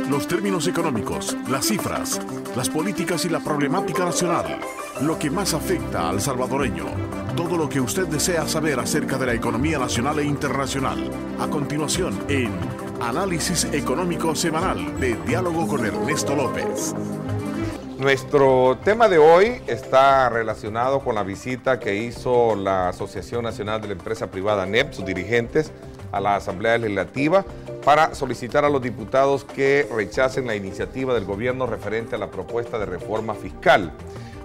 Los términos económicos, las cifras, las políticas y la problemática nacional, lo que más afecta al salvadoreño, todo lo que usted desea saber acerca de la economía nacional e internacional. A continuación, en Análisis Económico Semanal de Diálogo con Ernesto López. Nuestro tema de hoy está relacionado con la visita que hizo la Asociación Nacional de la Empresa Privada NEP, sus dirigentes, a la Asamblea Legislativa para solicitar a los diputados que rechacen la iniciativa del gobierno referente a la propuesta de reforma fiscal.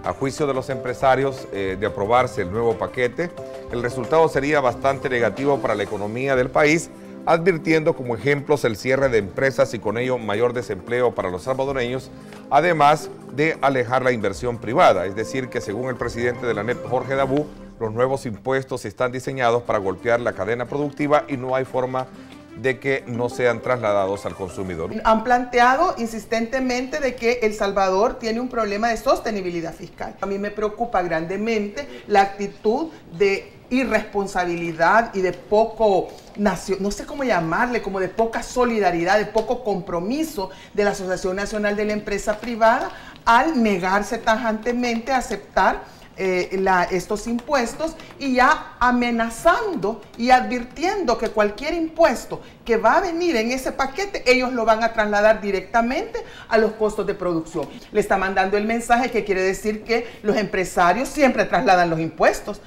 A juicio de los empresarios, de aprobarse el nuevo paquete, el resultado sería bastante negativo para la economía del país, advirtiendo como ejemplos el cierre de empresas y con ello mayor desempleo para los salvadoreños, además de alejar la inversión privada. Es decir, que según el presidente de la NEP, Jorge Dabú, los nuevos impuestos están diseñados para golpear la cadena productiva y no hay forma de que no sean trasladados al consumidor. Han planteado insistentemente de que El Salvador tiene un problema de sostenibilidad fiscal. A mí me preocupa grandemente la actitud de irresponsabilidad y de poco, no sé cómo llamarle, como de poca solidaridad, de poco compromiso de la Asociación Nacional de la Empresa Privada al negarse tajantemente a aceptar estos impuestos y ya amenazando y advirtiendo que cualquier impuesto que va a venir en ese paquete, ellos lo van a trasladar directamente a los costos de producción. Le está mandando el mensaje que quiere decir que los empresarios siempre trasladan los impuestos,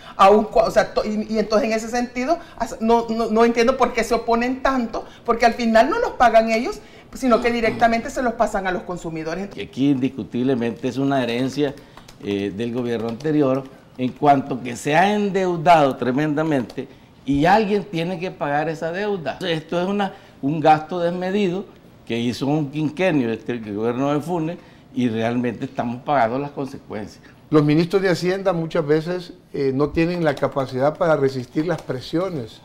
y entonces en ese sentido no entiendo por qué se oponen tanto, porque al final no los pagan ellos, sino que directamente se los pasan a los consumidores. Y aquí indiscutiblemente es una herencia del gobierno anterior, en cuanto que se ha endeudado tremendamente y alguien tiene que pagar esa deuda. Esto es un gasto desmedido que hizo un quinquenio el gobierno de Funes y realmente estamos pagando las consecuencias. Los ministros de Hacienda muchas veces no tienen la capacidad para resistir las presiones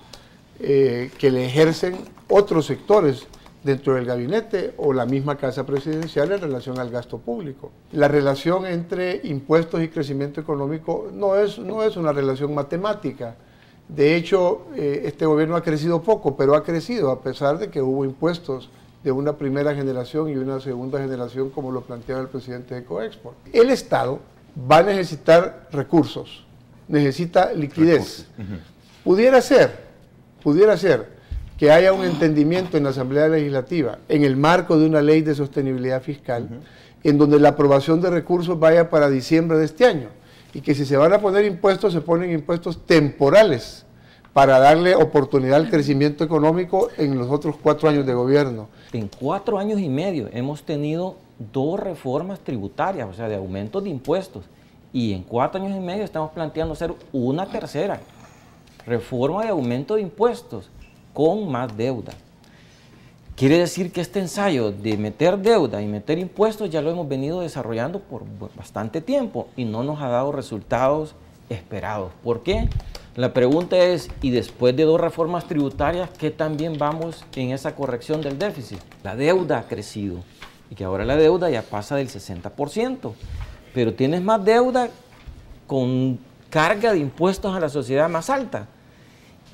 que le ejercen otros sectores dentro del gabinete o la misma Casa Presidencial en relación al gasto público. La relación entre impuestos y crecimiento económico no es una relación matemática. De hecho, este gobierno ha crecido poco, pero ha crecido a pesar de que hubo impuestos de una primera generación y una segunda generación, como lo planteaba el presidente de Ecoexport. El Estado va a necesitar recursos, necesita liquidez. Pudiera ser que haya un entendimiento en la Asamblea Legislativa, en el marco de una ley de sostenibilidad fiscal, en donde la aprobación de recursos vaya para diciembre de este año, y que si se van a poner impuestos, se ponen impuestos temporales para darle oportunidad al crecimiento económico en los otros 4 años de gobierno. En 4 años y medio hemos tenido 2 reformas tributarias, o sea, de aumentos de impuestos, y en 4 años y medio estamos planteando hacer una tercera reforma de aumento de impuestos, con más deuda. Quiere decir que este ensayo de meter deuda y meter impuestos ya lo hemos venido desarrollando por bastante tiempo y no nos ha dado resultados esperados. ¿Por qué? La pregunta es, ¿y después de 2 reformas tributarias, qué también vamos en esa corrección del déficit? La deuda ha crecido y que ahora la deuda ya pasa del 60%, pero tienes más deuda con carga de impuestos a la sociedad más alta.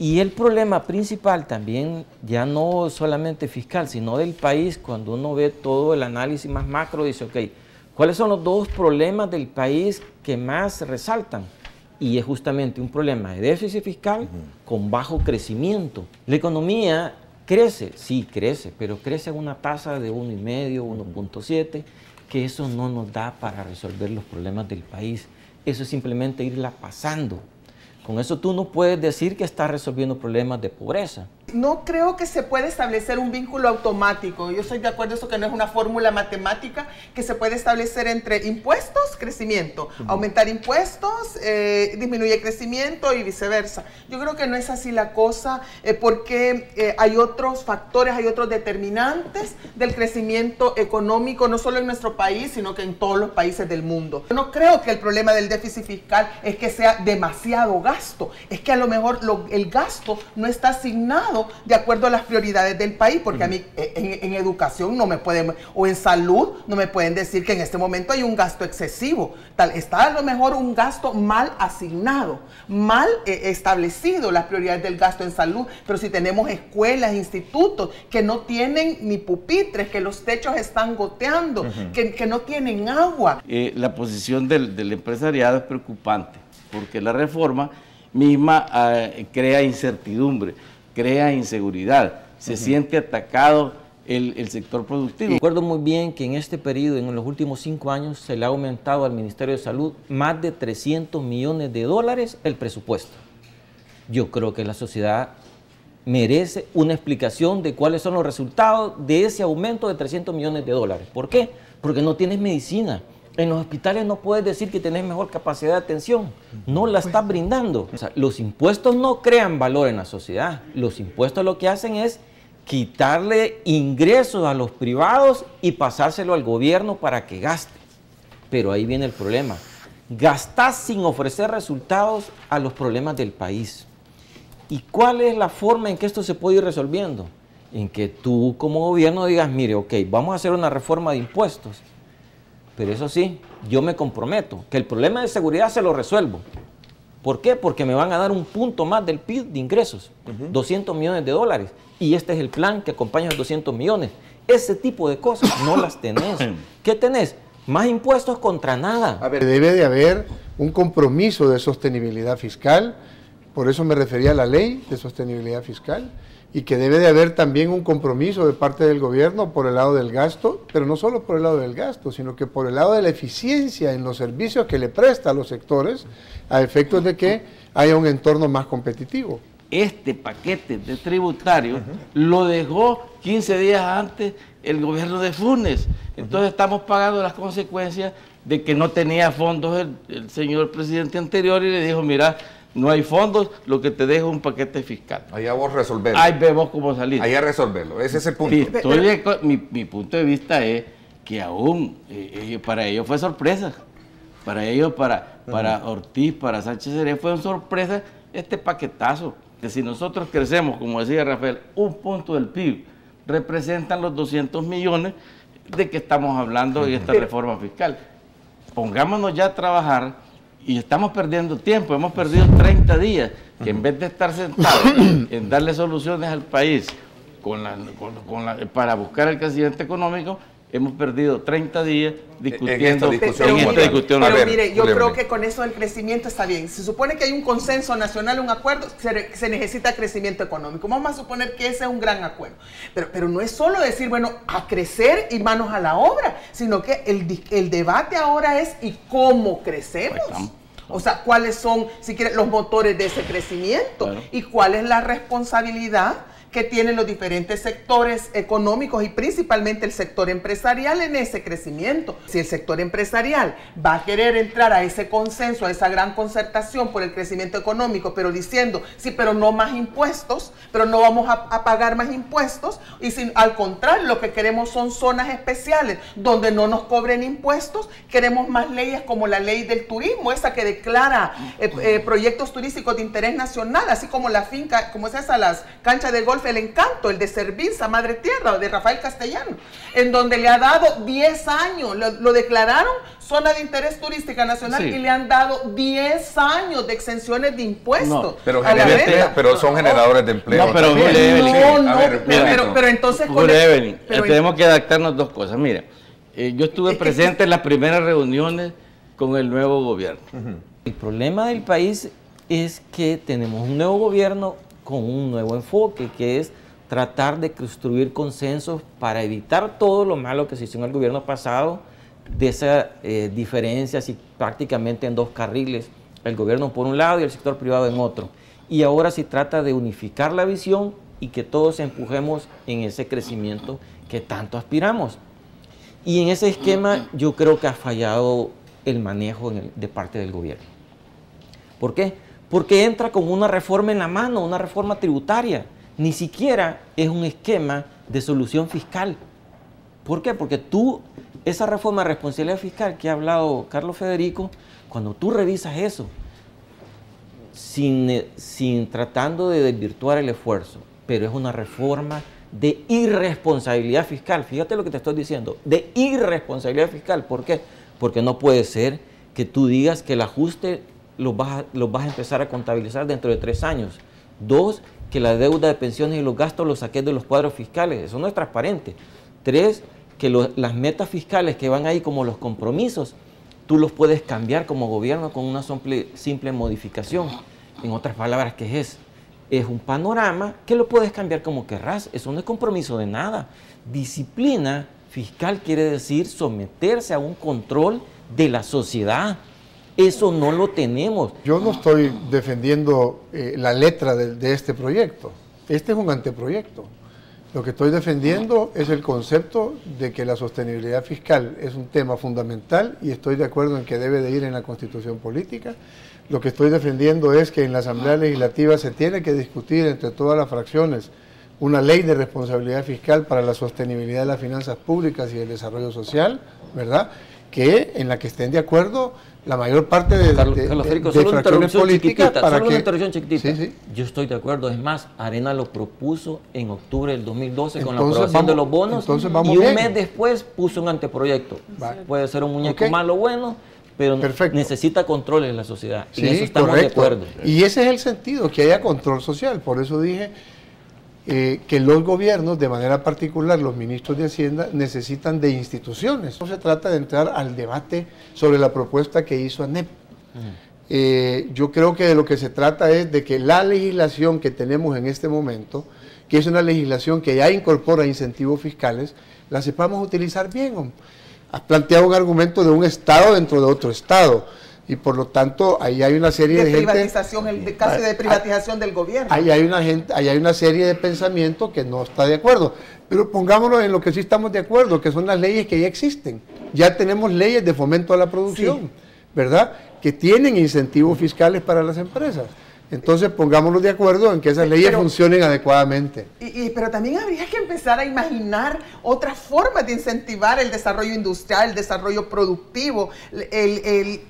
Y el problema principal también, ya no solamente fiscal, sino del país, cuando uno ve todo el análisis más macro, dice, ok, ¿cuáles son los 2 problemas del país que más resaltan? Y es justamente un problema de déficit fiscal con bajo crecimiento. La economía crece, sí crece, pero crece a una tasa de 1,5, 1,7, que eso no nos da para resolver los problemas del país. Eso es simplemente irla pasando. Con eso tú no puedes decir que estás resolviendo problemas de pobreza. No creo que se pueda establecer un vínculo automático. Yo estoy de acuerdo en eso, que no es una fórmula matemática que se puede establecer entre impuestos, crecimiento. Aumentar impuestos, disminuye crecimiento y viceversa. Yo creo que no es así la cosa, porque hay otros factores, hay otros determinantes del crecimiento económico, no solo en nuestro país, sino que en todos los países del mundo. Yo no creo que el problema del déficit fiscal es que sea demasiado gasto. Es que a lo mejor el gasto no está asignado gastado de acuerdo a las prioridades del país, porque a mí en educación no me pueden, o en salud no me pueden decir que en este momento hay un gasto excesivo. Está a lo mejor un gasto mal asignado, mal establecido las prioridades del gasto en salud, pero si tenemos escuelas, institutos que no tienen ni pupitres, que los techos están goteando, que no tienen agua. La posición del empresariado es preocupante, porque la reforma misma crea incertidumbre, crea inseguridad, se siente atacado el sector productivo. Recuerdo muy bien que en este periodo, en los últimos 5 años, se le ha aumentado al Ministerio de Salud más de 300 millones de dólares el presupuesto. Yo creo que la sociedad merece una explicación de cuáles son los resultados de ese aumento de 300 millones de dólares. ¿Por qué? Porque no tienes medicina. En los hospitales no puedes decir que tenés mejor capacidad de atención, no la estás brindando. O sea, los impuestos no crean valor en la sociedad, los impuestos lo que hacen es quitarle ingresos a los privados y pasárselo al gobierno para que gaste. Pero ahí viene el problema, gastás sin ofrecer resultados a los problemas del país. ¿Y cuál es la forma en que esto se puede ir resolviendo? En que tú como gobierno digas, mire, ok, vamos a hacer una reforma de impuestos. Pero eso sí, yo me comprometo que el problema de seguridad se lo resuelvo. ¿Por qué? Porque me van a dar un punto más del PIB de ingresos, 200 millones de dólares. Y este es el plan que acompaña a los 200 millones. Ese tipo de cosas no las tenés. ¿Qué tenés? Más impuestos contra nada. A ver, debe de haber un compromiso de sostenibilidad fiscal, por eso me refería a la ley de sostenibilidad fiscal, y que debe de haber también un compromiso de parte del gobierno por el lado del gasto, pero no solo por el lado del gasto, sino que por el lado de la eficiencia en los servicios que le presta a los sectores, a efectos de que haya un entorno más competitivo. Este paquete de tributario lo dejó 15 días antes el gobierno de Funes. Entonces estamos pagando las consecuencias de que no tenía fondos el señor presidente anterior y le dijo, mira, no hay fondos, lo que te dejo es un paquete fiscal. Allá vos resolverlo. Ahí vemos cómo salir. Allá resolverlo, ese es el punto. Mi punto de vista es que aún para ellos fue sorpresa. Para ellos, para Ortiz, para Sánchez Seré, fue una sorpresa este paquetazo. Que si nosotros crecemos, como decía Rafael, un punto del PIB, representan los 200 millones de que estamos hablando en esta reforma fiscal. Pongámonos ya a trabajar. Y estamos perdiendo tiempo, hemos perdido 30 días, que en vez de estar sentados en darle soluciones al país para buscar el crecimiento económico, hemos perdido 30 días discutiendo en esta discusión. Pero mire, yo creo que con eso del crecimiento está bien. Se supone que hay un consenso nacional, un acuerdo, se necesita crecimiento económico. Vamos a suponer que ese es un gran acuerdo. Pero no es solo decir, bueno, a crecer y manos a la obra, sino que el debate ahora es ¿y cómo crecemos? O sea, ¿cuáles son, si quieren, los motores de ese crecimiento? Claro. ¿Y cuál es la responsabilidad que tienen los diferentes sectores económicos y principalmente el sector empresarial en ese crecimiento? Si el sector empresarial va a querer entrar a ese consenso, a esa gran concertación por el crecimiento económico, pero diciendo, sí, pero no más impuestos, pero no vamos a pagar más impuestos, y si, al contrario, lo que queremos son zonas especiales donde no nos cobren impuestos, queremos más leyes como la ley del turismo, esa que declara proyectos turísticos de interés nacional, así como la finca, como es esa, las canchas de golf El Encanto, el de Serviza, Madre Tierra, de Rafael Castellano, en donde le ha dado 10 años, lo declararon zona de interés turística nacional, sí, y le han dado 10 años de exenciones de impuestos. No, pero son generadores de empleo. No, pero pero entonces tenemos que adaptarnos dos cosas. Mira, yo estuve presente en las primeras reuniones con el nuevo gobierno. El problema del país es que tenemos un nuevo gobierno con un nuevo enfoque, que es tratar de construir consensos para evitar todo lo malo que se hizo en el gobierno pasado, de esas diferencias y prácticamente en dos carriles, el gobierno por un lado y el sector privado en otro. Y ahora se trata de unificar la visión y que todos empujemos en ese crecimiento que tanto aspiramos. Y en ese esquema yo creo que ha fallado el manejo de parte del gobierno. ¿Por qué? Porque entra con una reforma en la mano, una reforma tributaria. Ni siquiera es un esquema de solución fiscal. ¿Por qué? Porque esa reforma de responsabilidad fiscal que ha hablado Carlos Federico, cuando tú revisas eso, sin tratando de desvirtuar el esfuerzo, pero es una reforma de irresponsabilidad fiscal. Fíjate lo que te estoy diciendo, de irresponsabilidad fiscal. ¿Por qué? Porque no puede ser que tú digas que el ajuste lo vas a empezar a contabilizar dentro de 3 años. 2, que la deuda de pensiones y los gastos los saques de los cuadros fiscales. Eso no es transparente. 3, que las metas fiscales que van ahí como los compromisos, tú los puedes cambiar como gobierno con una simple modificación. En otras palabras, ¿qué es? Es un panorama que lo puedes cambiar como querrás. Eso no es compromiso de nada. Disciplina fiscal quiere decir someterse a un control de la sociedad. Eso no lo tenemos. Yo no estoy defendiendo la letra de este proyecto. Este es un anteproyecto. Lo que estoy defendiendo es el concepto de que la sostenibilidad fiscal es un tema fundamental y estoy de acuerdo en que debe de ir en la Constitución política. Lo que estoy defendiendo es que en la Asamblea Legislativa se tiene que discutir entre todas las fracciones una ley de responsabilidad fiscal para la sostenibilidad de las finanzas públicas y el desarrollo social, ¿verdad? En la que estén de acuerdo la mayor parte de fracciones políticas para una interrupción chiquitita. Sí. Yo estoy de acuerdo. Es más, Arena lo propuso en octubre del 2012 con la aprobación de los bonos y un mes después puso un anteproyecto. Puede ser un muñeco malo o bueno, pero necesita control en la sociedad. Sí, en eso estamos de acuerdo. Y ese es el sentido, que haya control social. Por eso dije que los gobiernos, de manera particular los ministros de Hacienda, necesitan de instituciones. No se trata de entrar al debate sobre la propuesta que hizo ANEP. Yo creo que de lo que se trata es de que la legislación que tenemos en este momento, que es una legislación que ya incorpora incentivos fiscales, la sepamos utilizar bien. Has planteado un argumento de un Estado dentro de otro Estado. Y por lo tanto, ahí hay una serie de privatización, casi de privatización del gobierno. Ahí hay una serie de pensamiento que no está de acuerdo. Pero pongámonos en lo que sí estamos de acuerdo, que son las leyes que ya existen. Ya tenemos leyes de fomento a la producción, ¿verdad? Que tienen incentivos fiscales para las empresas. Entonces pongámonos de acuerdo en que esas leyes funcionen adecuadamente. Pero también habría que empezar a imaginar otras formas de incentivar el desarrollo industrial, el desarrollo productivo, el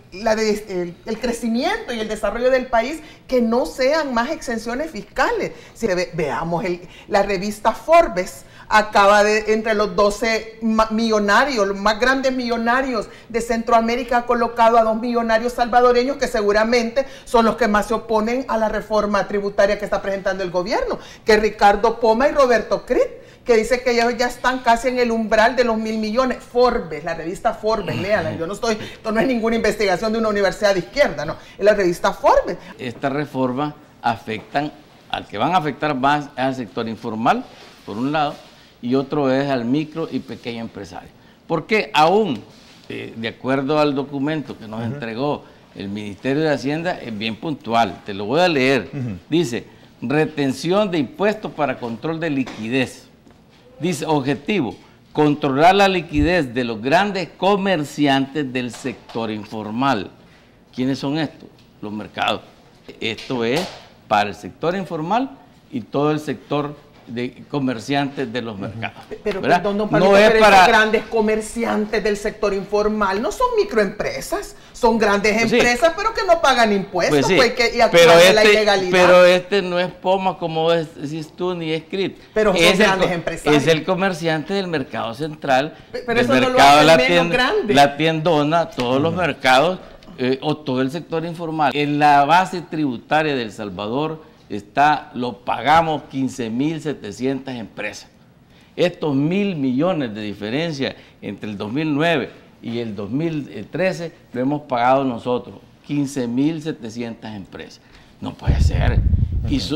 crecimiento y el desarrollo del país, que no sean más exenciones fiscales. Si veamos la revista Forbes, acaba entre los 12 millonarios, los más grandes millonarios de Centroamérica, ha colocado a 2 millonarios salvadoreños que seguramente son los que más se oponen a la reforma tributaria que está presentando el gobierno, que es Ricardo Poma y Roberto Crit, que dice que ellos ya están casi en el umbral de los 1.000 millones. Forbes, la revista Forbes, léala. Esto no es ninguna investigación de una universidad de izquierda, no, es la revista Forbes. Esta reforma al que van a afectar más al sector informal, por un lado, y otro es al micro y pequeño empresario. Porque aún, de acuerdo al documento que nos entregó el Ministerio de Hacienda, es bien puntual, te lo voy a leer. Dice, retención de impuestos para control de liquidez. Dice, objetivo, controlar la liquidez de los grandes comerciantes del sector informal. ¿Quiénes son estos? Los mercados. Esto es para el sector informal y todo el sector de comerciantes de los mercados. Pero perdón, don Pablito, pero esos grandes comerciantes del sector informal no son microempresas, son grandes empresas, pero que no pagan impuestos, y actúan de la ilegalidad. Pero este no es Poma, como decís tú, ni es CRIT. Pero son grandes empresarios. Es el comerciante del mercado central, pero del mercado de la tiendona, todos los mercados, o todo el sector informal. En la base tributaria de El Salvador lo pagamos 15.700 empresas. Estos 1.000 millones de diferencia entre el 2009 y el 2013 lo hemos pagado nosotros, 15.700 empresas. No puede ser.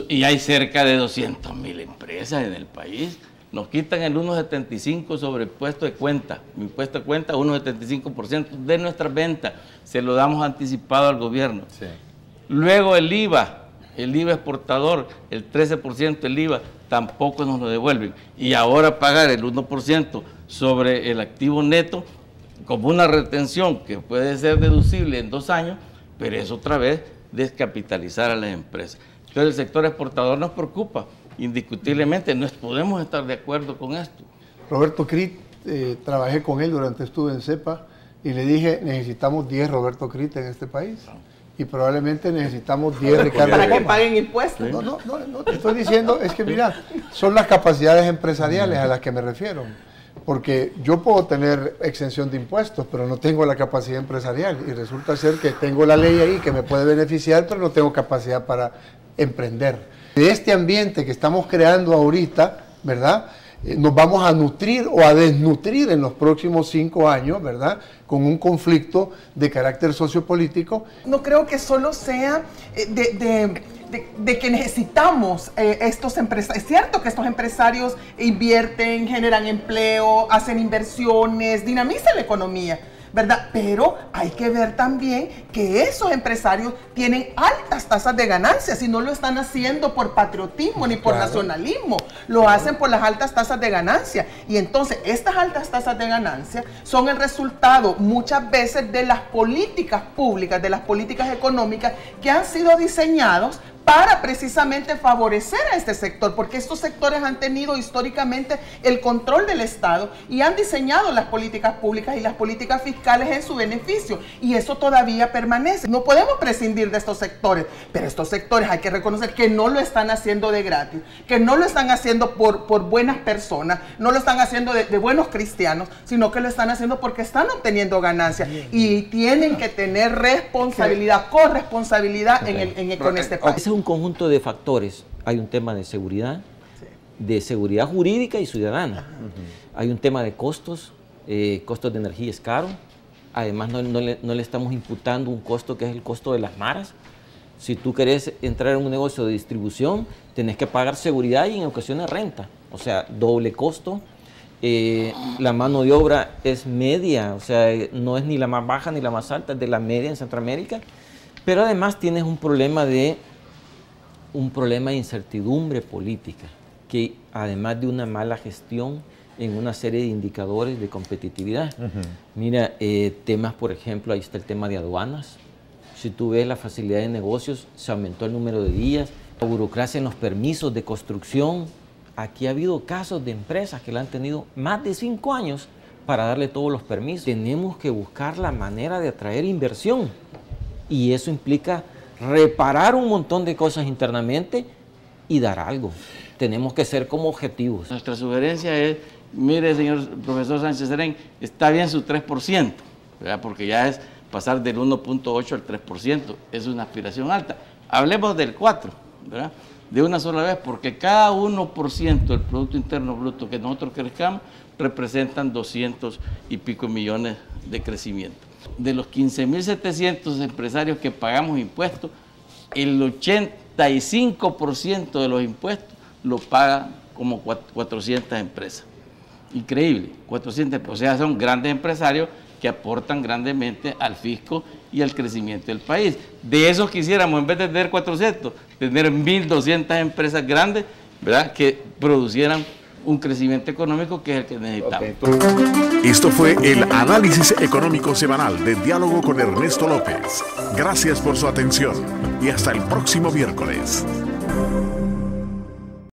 Y hay cerca de 200.000 empresas en el país. Nos quitan el 1,75 sobre el impuesto de cuenta. Mi impuesto de cuenta, 1,75% de nuestras ventas. Se lo damos anticipado al gobierno. Sí. Luego el IVA exportador, el 13% del IVA, tampoco nos lo devuelven. Y ahora pagar el 1% sobre el activo neto, como una retención que puede ser deducible en 2 años, pero es otra vez descapitalizar a las empresas. Entonces el sector exportador nos preocupa, indiscutiblemente, no podemos estar de acuerdo con esto. Roberto Crit, trabajé con él estuve en CEPA, y le dije, necesitamos 10 Roberto Crit en este país. y probablemente necesitamos 10 recargas Para de que goma. paguen impuestos. No, te estoy diciendo, es que mira, son las capacidades empresariales a las que me refiero. Porque yo puedo tener exención de impuestos, pero no tengo la capacidad empresarial. Y resulta ser que tengo la ley ahí que me puede beneficiar, pero no tengo capacidad para emprender. De este ambiente que estamos creando ahorita, ¿verdad? Nos vamos a nutrir o a desnutrir en los próximos 5 años, ¿verdad? Con un conflicto de carácter sociopolítico. No creo que solo sea de que necesitamos estos empresarios. Es cierto que estos empresarios invierten, generan empleo, hacen inversiones, dinamizan la economía, ¿verdad? Pero hay que ver también que esos empresarios tienen altas tasas de ganancias y no lo están haciendo por patriotismo ni por nacionalismo, lo hacen por las altas tasas de ganancia. Y entonces estas altas tasas de ganancia son el resultado muchas veces de las políticas públicas, de las políticas económicas que han sido diseñados para precisamente favorecer a este sector, porque estos sectores han tenido históricamente el control del Estado y han diseñado las políticas públicas y las políticas fiscales en su beneficio, y eso todavía permanece. No podemos prescindir de estos sectores, pero estos sectores hay que reconocer que no lo están haciendo de gratis, que no lo están haciendo por buenas personas, no lo están haciendo de buenos cristianos, sino que lo están haciendo porque están obteniendo ganancias y tienen que tener responsabilidad, corresponsabilidad con este país. Ese es un conjunto de factores. Hay un tema de seguridad jurídica y ciudadana. Hay un tema de costos, costos de energía es caro. Además no le estamos imputando un costo que es el costo de las maras. Si tú querés entrar en un negocio de distribución, tenés que pagar seguridad y en ocasiones renta. O sea, doble costo. La mano de obra es media, o sea, no es ni la más baja ni la más alta, es de la media en Centroamérica. Pero además tienes un problema de incertidumbre política, que además de una mala gestión en una serie de indicadores de competitividad. Mira, temas, por ejemplo, ahí está el tema de aduanas. Si tú ves la facilidad de negocios, se aumentó el número de días, la burocracia en los permisos de construcción. Aquí ha habido casos de empresas que le han tenido más de 5 años para darle todos los permisos. Tenemos que buscar la manera de atraer inversión, y eso implica reparar un montón de cosas internamente y dar algo. Tenemos que ser como objetivos. Nuestra sugerencia es, mire, señor profesor Sánchez Serén, está bien su 3%, ¿verdad? Porque ya es pasar del 1.8 al 3%, es una aspiración alta. Hablemos del 4%, ¿verdad? De una sola vez, porque cada 1% del Producto Interno Bruto que nosotros crezcamos representan 200 y pico millones de crecimiento. De los 15.700 empresarios que pagamos impuestos, el 85% de los impuestos lo pagan como 400 empresas. Increíble, 400, o sea, son grandes empresarios que aportan grandemente al fisco y al crecimiento del país. De esos quisiéramos, en vez de tener 400, tener 1.200 empresas grandes, ¿verdad?, que producieran un crecimiento económico que es el que necesitamos. Esto fue el análisis económico semanal de Diálogo con Ernesto López. Gracias por su atención y hasta el próximo miércoles.